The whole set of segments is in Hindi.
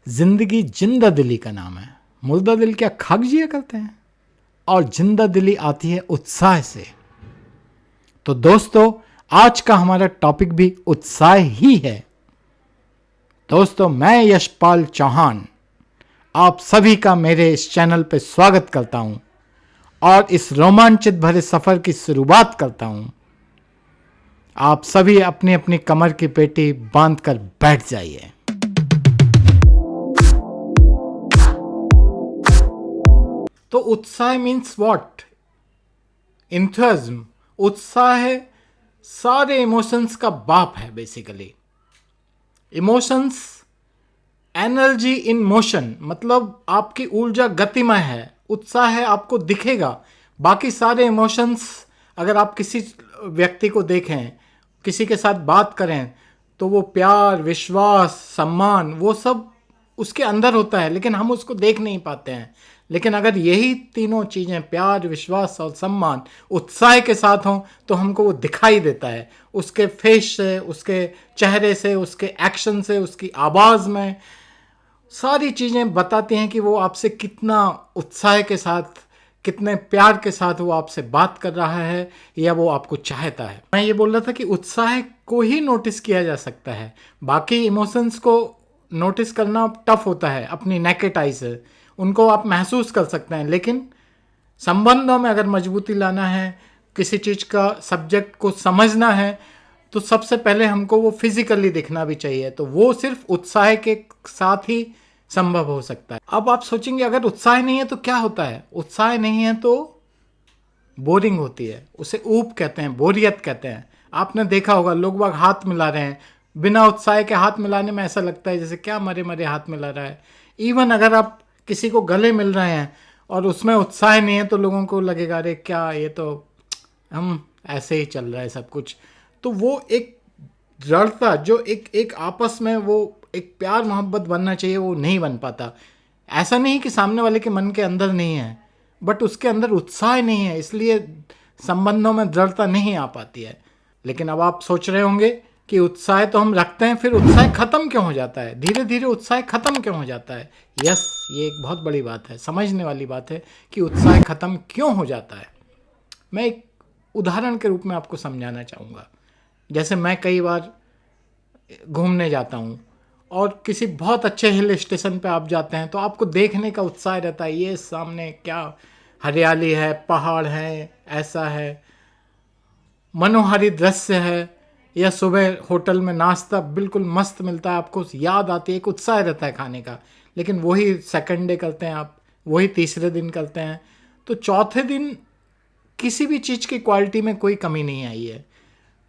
जिंदगी जिंदा दिली का नाम है। मुर्दा दिल क्या खाक जिया करते हैं, और जिंदा दिली आती है उत्साह से। तो दोस्तों, आज का हमारा टॉपिक भी उत्साह ही है। दोस्तों, मैं यशपाल चौहान आप सभी का मेरे इस चैनल पर स्वागत करता हूं और इस रोमांचित भरे सफर की शुरुआत करता हूं। आप सभी अपनी अपनी कमर की पेटी बांधकर बैठ जाइए। तो उत्साह मीन्स व्हाट? इंथुजिज्म। उत्साह है सारे इमोशंस का बाप है। Basically emotions energy in motion, मतलब आपकी ऊर्जा गतिमय है। उत्साह है आपको दिखेगा। बाकी सारे इमोशंस, अगर आप किसी व्यक्ति को देखें, किसी के साथ बात करें, तो वो प्यार, विश्वास, सम्मान, वो सब उसके अंदर होता है, लेकिन हम उसको देख नहीं पाते हैं। लेकिन अगर यही तीनों चीज़ें, प्यार, विश्वास और सम्मान, उत्साह के साथ हों तो हमको वो दिखाई देता है। उसके फेस से, उसके चेहरे से, उसके एक्शन से, उसकी आवाज़ में सारी चीज़ें बताती हैं कि वो आपसे कितना उत्साह के साथ, कितने प्यार के साथ वो आपसे बात कर रहा है या वो आपको चाहता है। मैं ये बोल रहा था कि उत्साह को ही नोटिस किया जा सकता है। बाकी इमोशंस को नोटिस करना टफ होता है अपनी नेकेड आई से। उनको आप महसूस कर सकते हैं, लेकिन संबंधों में अगर मजबूती लाना है, किसी चीज़ का सब्जेक्ट को समझना है, तो सबसे पहले हमको वो फिजिकली दिखना भी चाहिए। तो वो सिर्फ उत्साह के साथ ही संभव हो सकता है। अब आप सोचेंगे अगर उत्साह नहीं है तो क्या होता है? उत्साह नहीं है तो बोरिंग होती है, उसे ऊब कहते हैं, बोरियत कहते हैं। आपने देखा होगा लोग बाग हाथ मिला रहे हैं, बिना उत्साह के हाथ मिलाने में ऐसा लगता है जैसे क्या मरे मरे हाथ मिला रहा है। इवन अगर आप किसी को गले मिल रहे हैं और उसमें उत्साह नहीं है तो लोगों को लगेगा अरे क्या, ये तो हम ऐसे ही चल रहा है सब कुछ। तो वो एक दृढ़ता जो एक आपस में वो एक प्यार मोहब्बत बनना चाहिए, वो नहीं बन पाता। ऐसा नहीं कि सामने वाले के मन के अंदर नहीं है, बट उसके अंदर उत्साह नहीं है, इसलिए संबंधों में दृढ़ता नहीं आ पाती है। लेकिन अब आप सोच रहे होंगे कि उत्साह तो हम रखते हैं, फिर उत्साह खत्म क्यों हो जाता है? धीरे धीरे उत्साह खत्म क्यों हो जाता है? यस, ये एक बहुत बड़ी बात है, समझने वाली बात है कि उत्साह खत्म क्यों हो जाता है। मैं एक उदाहरण के रूप में आपको समझाना चाहूँगा। जैसे मैं कई बार घूमने जाता हूँ और किसी बहुत अच्छे हिल स्टेशन पे आप जाते हैं तो आपको देखने का उत्साह रहता है, ये सामने क्या हरियाली है, पहाड़ है, ऐसा है, मनोहारी दृश्य है। या सुबह होटल में नाश्ता बिल्कुल मस्त मिलता है, आपको याद आती है, एक उत्साह रहता है खाने का। लेकिन वही सेकंड डे करते हैं आप, वही तीसरे दिन करते हैं, तो चौथे दिन किसी भी चीज़ की क्वालिटी में कोई कमी नहीं आई है,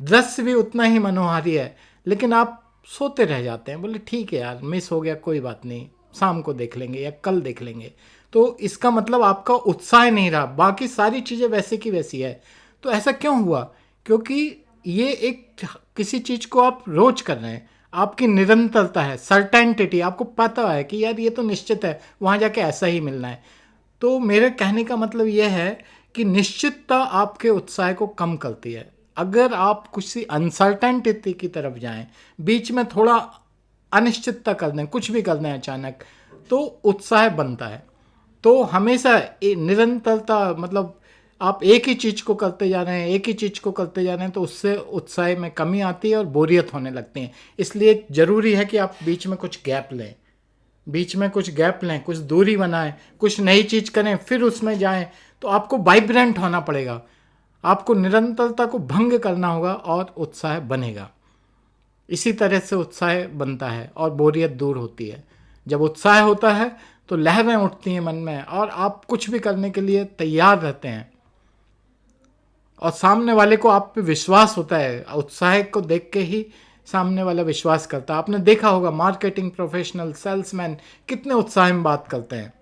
दृश्य भी उतना ही मनोहारी है, लेकिन आप सोते रह जाते हैं। बोले ठीक है यार, मिस हो गया, कोई बात नहीं, शाम को देख लेंगे या कल देख लेंगे। तो इसका मतलब आपका उत्साह नहीं रहा, बाकी सारी चीज़ें वैसे की वैसी है। तो ऐसा क्यों हुआ? क्योंकि ये एक किसी चीज़ को आप रोज कर रहे हैं, आपकी निरंतरता है, सर्टेनिटी, आपको पता है कि यार ये तो निश्चित है, वहाँ जाके ऐसा ही मिलना है। तो मेरे कहने का मतलब ये है कि निश्चितता आपके उत्साह को कम करती है। अगर आप किसी अनसर्टेनिटी की तरफ जाएं, बीच में थोड़ा अनिश्चितता कर दें, कुछ भी कर दें अचानक, तो उत्साह बनता है। तो हमेशा निरंतरता, मतलब आप एक ही चीज़ को करते जा रहे हैं, एक ही चीज़ को करते जा रहे हैं, तो उससे उत्साह में कमी आती है और बोरियत होने लगती है। इसलिए ज़रूरी है कि आप बीच में कुछ गैप लें, बीच में कुछ गैप लें, कुछ दूरी बनाएं, कुछ नई चीज़ करें, फिर उसमें जाएं। तो आपको वाइब्रेंट होना पड़ेगा, आपको निरंतरता को भंग करना होगा और उत्साह बनेगा। इसी तरह से उत्साह बनता है और बोरियत दूर होती है। जब उत्साह होता है तो लहरें उठती हैं मन में और आप कुछ भी करने के लिए तैयार रहते हैं, और सामने वाले को आप पे विश्वास होता है। उत्साह को देख के ही सामने वाला विश्वास करता है। आपने देखा होगा मार्केटिंग प्रोफेशनल, सेल्समैन कितने उत्साह में बात करते हैं,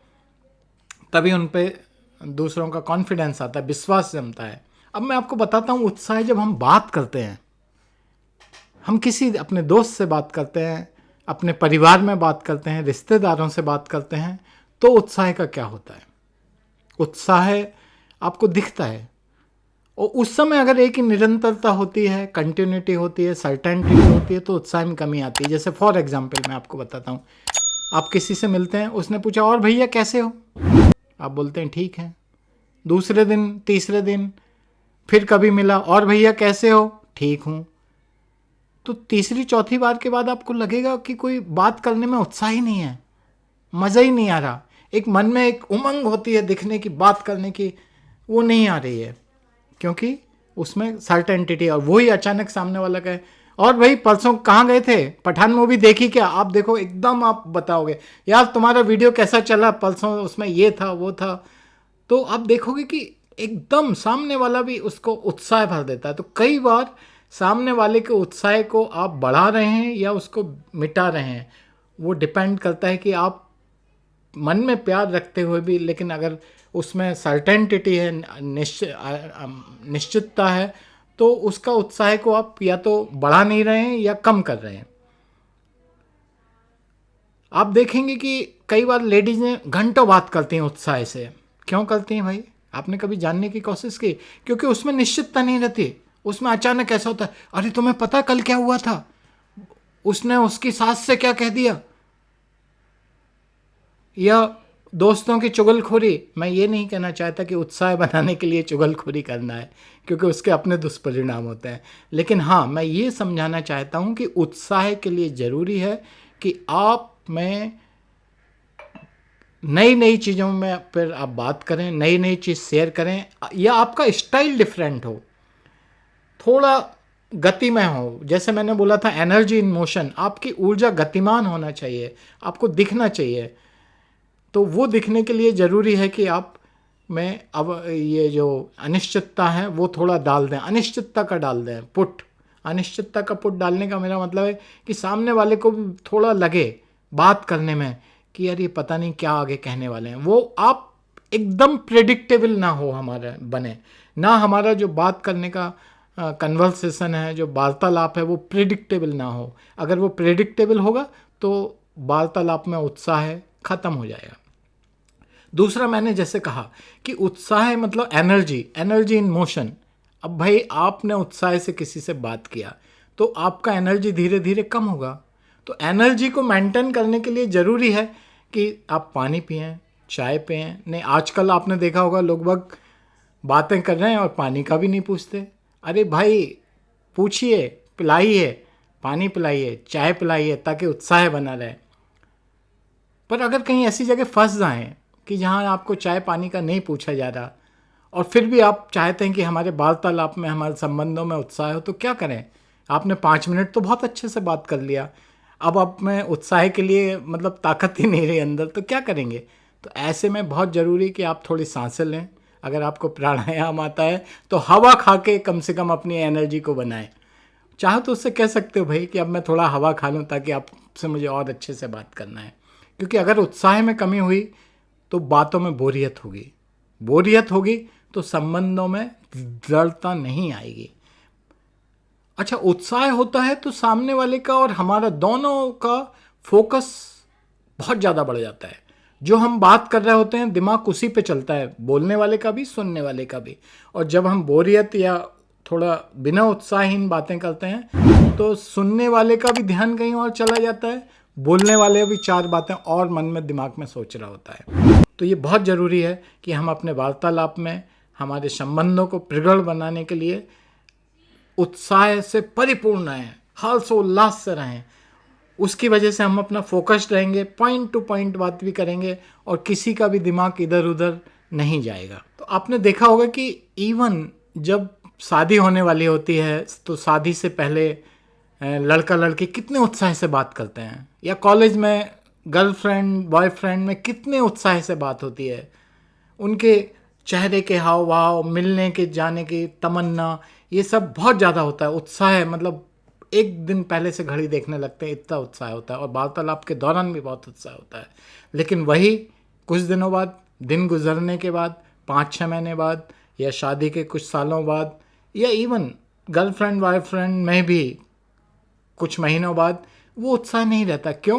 तभी उन पे दूसरों का कॉन्फिडेंस आता है, विश्वास जमता है। अब मैं आपको बताता हूँ, उत्साह जब हम बात करते हैं, हम किसी अपने दोस्त से बात करते हैं, अपने परिवार में बात करते हैं, रिश्तेदारों से बात करते हैं, तो उत्साह का क्या होता है? उत्साह आपको दिखता है, और उस समय अगर एक ही निरंतरता होती है, कंटिन्यूटी होती है, सर्टेनिटी होती है, तो उत्साह में कमी आती है। जैसे फॉर एग्जांपल मैं आपको बताता हूँ, आप किसी से मिलते हैं, उसने पूछा और भैया कैसे हो, आप बोलते हैं ठीक है। दूसरे दिन, तीसरे दिन फिर कभी मिला, और भैया कैसे हो, ठीक हूँ। तो तीसरी चौथी बार के बाद आपको लगेगा कि कोई बात करने में उत्साह ही नहीं है, मज़ा ही नहीं आ रहा। एक मन में एक उमंग होती है दिखने की, बात करने की, वो नहीं आ रही है, क्योंकि उसमें सर्टेनिटी। और वही अचानक सामने वाला कहे और भाई परसों कहाँ गए थे, पठान मूवी देखी क्या, आप देखो एकदम आप बताओगे यार तुम्हारा वीडियो कैसा चला परसों, उसमें ये था वो था। तो आप देखोगे कि एकदम सामने वाला भी उसको उत्साह भर देता है। तो कई बार सामने वाले के उत्साह को आप बढ़ा रहे हैं या उसको मिटा रहे हैं, वो डिपेंड करता है कि आप मन में प्यार रखते हुए भी, लेकिन अगर उसमें सर्टेनिटी है, निश्चितता है, तो उसका उत्साह को आप या तो बढ़ा नहीं रहे हैं या कम कर रहे हैं। आप देखेंगे कि कई बार लेडीज़ें घंटों बात करती हैं उत्साह से। क्यों करती हैं भाई, आपने कभी जानने की कोशिश की? क्योंकि उसमें निश्चितता नहीं रहती। उसमें अचानक ऐसा होता है, अरे तुम्हें पता कल क्या हुआ था, उसने उसकी सास से क्या कह दिया, या दोस्तों की चुगलखोरी। मैं ये नहीं कहना चाहता कि उत्साह बनाने के लिए चुगलखोरी करना है, क्योंकि उसके अपने दुष्परिणाम होते हैं। लेकिन हाँ, मैं ये समझाना चाहता हूँ कि उत्साह के लिए ज़रूरी है कि आप में नई नई चीज़ों में फिर आप बात करें, नई नई चीज़ शेयर करें, या आपका स्टाइल डिफरेंट हो, थोड़ा गतिमय हो। जैसे मैंने बोला था एनर्जी इन मोशन, आपकी ऊर्जा गतिमान होना चाहिए, आपको दिखना चाहिए। तो वो दिखने के लिए ज़रूरी है कि आप में अब ये जो अनिश्चितता है वो थोड़ा डाल दें, अनिश्चितता का डाल दें पुट। अनिश्चितता का पुट डालने का मेरा मतलब है कि सामने वाले को भी थोड़ा लगे बात करने में कि यार ये पता नहीं क्या आगे कहने वाले हैं। वो आप एकदम प्रेडिक्टेबल ना हो हमारा बने, ना हमारा जो बात करने का कन्वर्सेशन है, जो वार्तालाप है, वो प्रेडिक्टेबल ना हो। अगर वो प्रेडिक्टेबल होगा तो वार्तालाप में उत्साह ख़त्म हो जाएगा। दूसरा, मैंने जैसे कहा कि उत्साह मतलब एनर्जी, एनर्जी इन मोशन। अब भाई आपने उत्साह से किसी से बात किया तो आपका एनर्जी धीरे धीरे कम होगा। तो एनर्जी को मेंटेन करने के लिए ज़रूरी है कि आप पानी पिएं, चाय पिएं। नहीं, आजकल आपने देखा होगा लोग बाग बातें कर रहे हैं और पानी का भी नहीं पूछते। अरे भाई पूछिए, पिलाइए, पानी पिलाइए, चाय पिलाइए, ताकि उत्साह बना रहे। पर अगर कहीं ऐसी जगह फंस जाएं कि जहां आपको चाय पानी का नहीं पूछा जा रहा और फिर भी आप चाहते हैं कि हमारे वार्तालाप में, हमारे संबंधों में उत्साह हो, तो क्या करें? आपने 5 मिनट तो बहुत अच्छे से बात कर लिया, अब आप में उत्साह के लिए मतलब ताकत ही नहीं रही अंदर, तो क्या करेंगे? तो ऐसे में बहुत ज़रूरी कि आप थोड़ी सांसें लें। अगर आपको प्राणायाम आता है तो हवा खा के कम से कम अपनी एनर्जी को बनाएं। चाहो तो उससे कह सकते हो भाई कि अब मैं थोड़ा हवा खा लूँ ताकि आपसे मुझे और अच्छे से बात करना है। क्योंकि अगर उत्साह में कमी हुई तो बातों में बोरियत होगी, बोरियत होगी तो संबंधों में दृढ़ता नहीं आएगी। अच्छा, उत्साह होता है तो सामने वाले का और हमारा दोनों का फोकस बहुत ज़्यादा बढ़ जाता है। जो हम बात कर रहे होते हैं दिमाग उसी पे चलता है, बोलने वाले का भी, सुनने वाले का भी। और जब हम बोरियत या थोड़ा बिना उत्साहहीन बातें करते हैं तो सुनने वाले का भी ध्यान कहीं और चला जाता है, बोलने वाले भी 4 बातें और मन में दिमाग में सोच रहा होता है। तो ये बहुत ज़रूरी है कि हम अपने वार्तालाप में हमारे संबंधों को प्रगाढ़ बनाने के लिए उत्साह से परिपूर्ण रहें, हर्षोल्लास से रहें। उसकी वजह से हम अपना फोकस्ड रहेंगे, पॉइंट टू पॉइंट बात भी करेंगे और किसी का भी दिमाग इधर उधर नहीं जाएगा। तो आपने देखा होगा कि इवन जब शादी होने वाली होती है तो शादी से पहले लड़का लड़की कितने उत्साह से बात करते हैं, या कॉलेज में गर्लफ्रेंड बॉयफ्रेंड में कितने उत्साह से बात होती है। उनके चेहरे के हाव भाव, मिलने के जाने की तमन्ना, ये सब बहुत ज़्यादा होता है। उत्साह मतलब एक दिन पहले से घड़ी देखने लगते हैं, इतना उत्साह होता है। और वार्तालाप के दौरान भी बहुत उत्साह होता है। लेकिन वही कुछ दिनों बाद, दिन गुजरने के बाद, 5-6 महीने बाद, या शादी के कुछ सालों बाद, या इवन गर्लफ्रेंड बॉयफ्रेंड में भी कुछ महीनों बाद वो उत्साह नहीं रहता। क्यों?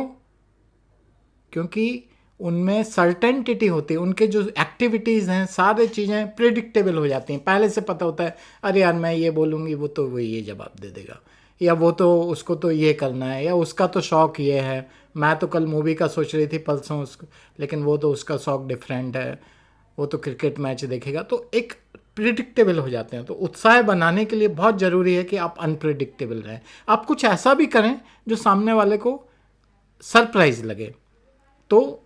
क्योंकि उनमें सर्टेनिटी होती है, उनके जो एक्टिविटीज़ हैं सारे चीज़ें प्रिडिक्टेबल हो जाती हैं। पहले से पता होता है, अरे यार मैं ये बोलूँगी वो तो वो ये जवाब दे देगा, या वो तो उसको तो ये करना है, या उसका तो शौक़ ये है, मैं तो कल मूवी का सोच रही थी परसों उसको, लेकिन वो तो उसका शौक़ डिफरेंट है, वो तो क्रिकेट मैच देखेगा। तो एक प्रिडिक्टेबल हो जाते हैं। तो उत्साह बनाने के लिए बहुत ज़रूरी है कि आप अनप्रिडिक्टेबल रहें। आप कुछ ऐसा भी करें जो सामने वाले को सरप्राइज लगे, तो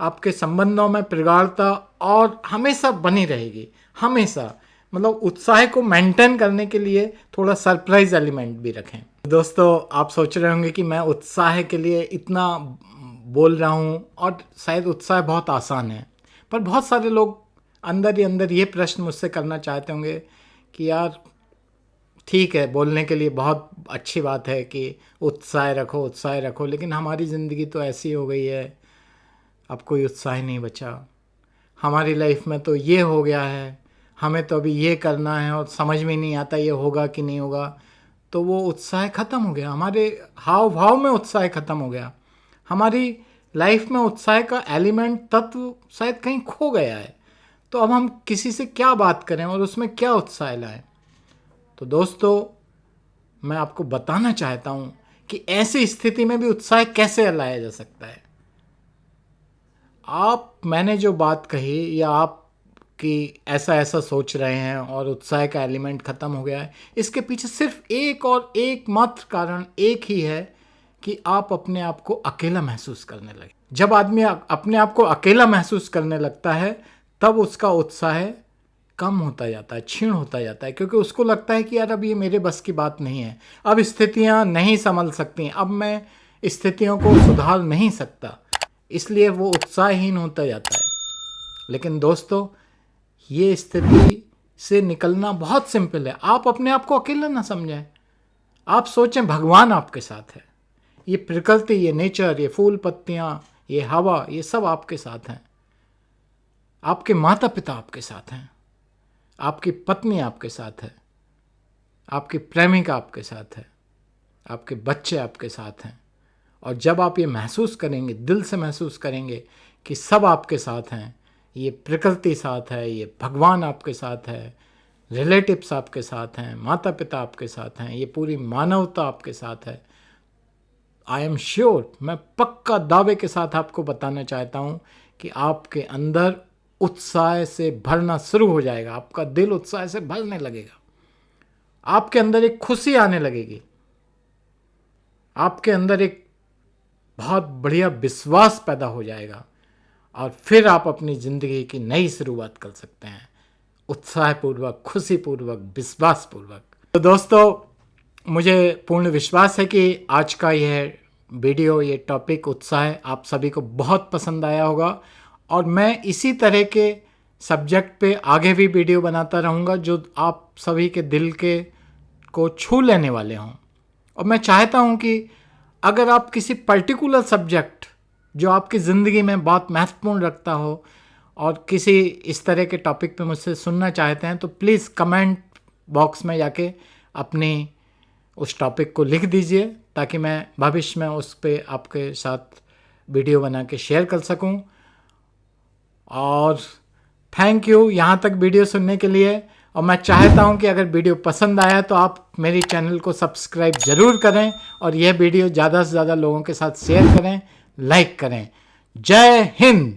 आपके संबंधों में प्रगाढ़ता और हमेशा बनी रहेगी, हमेशा। मतलब उत्साह को मेंटेन करने के लिए थोड़ा सरप्राइज एलिमेंट भी रखें। दोस्तों, आप सोच रहे होंगे कि मैं उत्साह के लिए इतना बोल रहा हूँ और शायद उत्साह बहुत आसान है, पर बहुत सारे लोग अंदर ही अंदर ये प्रश्न मुझसे करना चाहते होंगे कि यार ठीक है, बोलने के लिए बहुत अच्छी बात है कि उत्साह रखो, उत्साह रखो, लेकिन हमारी ज़िंदगी तो ऐसी हो गई है, अब कोई उत्साह नहीं बचा। हमारी लाइफ में तो ये हो गया है, हमें तो अभी ये करना है और समझ में नहीं आता ये होगा कि नहीं होगा। तो वो उत्साह ख़त्म हो गया, हमारे हाव भाव में उत्साह ख़त्म हो गया, हमारी लाइफ में उत्साह का एलिमेंट, तत्व शायद कहीं खो गया है। तो अब हम किसी से क्या बात करें और उसमें क्या उत्साह लाएं? तो दोस्तों, मैं आपको बताना चाहता हूं कि ऐसी स्थिति में भी उत्साह कैसे लाया जा सकता है। मैंने जो बात कही, या आप कि ऐसा ऐसा सोच रहे हैं और उत्साह का एलिमेंट ख़त्म हो गया है, इसके पीछे सिर्फ एक और एकमात्र कारण एक ही है कि आप अपने आप को अकेला महसूस करने लगे। जब आदमी अपने आप को अकेला महसूस करने लगता है, तब उसका उत्साह कम होता जाता है, क्षीण होता जाता है, क्योंकि उसको लगता है कि यार अब ये मेरे बस की बात नहीं है, अब स्थितियां नहीं संभल सकती, अब मैं स्थितियों को सुधार नहीं सकता, इसलिए वो उत्साहहीन होता जाता है। लेकिन दोस्तों, ये स्थिति से निकलना बहुत सिंपल है। आप अपने आप को अकेला ना समझें, आप सोचें भगवान आपके साथ है, ये प्रकृति, ये नेचर, ये फूल पत्तियां, ये हवा, ये सब आपके साथ हैं, आपके माता पिता आपके साथ हैं, आपकी पत्नी आपके साथ है, आपकी प्रेमिका आपके साथ है, आपके बच्चे आपके साथ हैं। और जब आप ये महसूस करेंगे, दिल से महसूस करेंगे कि सब आपके साथ हैं, ये प्रकृति साथ है, ये भगवान आपके साथ है, रिलेटिव्स आपके साथ हैं, माता पिता आपके साथ हैं, ये पूरी मानवता आपके साथ है, आई एम श्योर, मैं पक्का दावे के साथ आपको बताना चाहता हूँ कि आपके अंदर उत्साह से भरना शुरू हो जाएगा, आपका दिल उत्साह से भरने लगेगा, आपके अंदर एक खुशी आने लगेगी, आपके अंदर एक बहुत बढ़िया विश्वास पैदा हो जाएगा, और फिर आप अपनी ज़िंदगी की नई शुरुआत कर सकते हैं, उत्साहपूर्वक, खुशीपूर्वक, विश्वासपूर्वक। तो दोस्तों, मुझे पूर्ण विश्वास है कि आज का यह वीडियो, ये टॉपिक उत्साह आप सभी को बहुत पसंद आया होगा, और मैं इसी तरह के सब्जेक्ट पे आगे भी वीडियो बनाता रहूँगा जो आप सभी के दिल के को छू लेने वाले हों। और मैं चाहता हूँ कि अगर आप किसी पर्टिकुलर सब्जेक्ट जो आपकी ज़िंदगी में बहुत महत्वपूर्ण रखता हो और किसी इस तरह के टॉपिक पे मुझसे सुनना चाहते हैं, तो प्लीज़ कमेंट बॉक्स में जाके अपनी उस टॉपिक को लिख दीजिए, ताकि मैं भविष्य में उस पर आपके साथ वीडियो बना के शेयर कर सकूं। और थैंक यू यहाँ तक वीडियो सुनने के लिए। और मैं चाहता हूँ कि अगर वीडियो पसंद आया तो आप मेरे चैनल को सब्सक्राइब ज़रूर करें, और यह वीडियो ज़्यादा से ज़्यादा लोगों के साथ शेयर करें, लाइक करें। जय हिंद।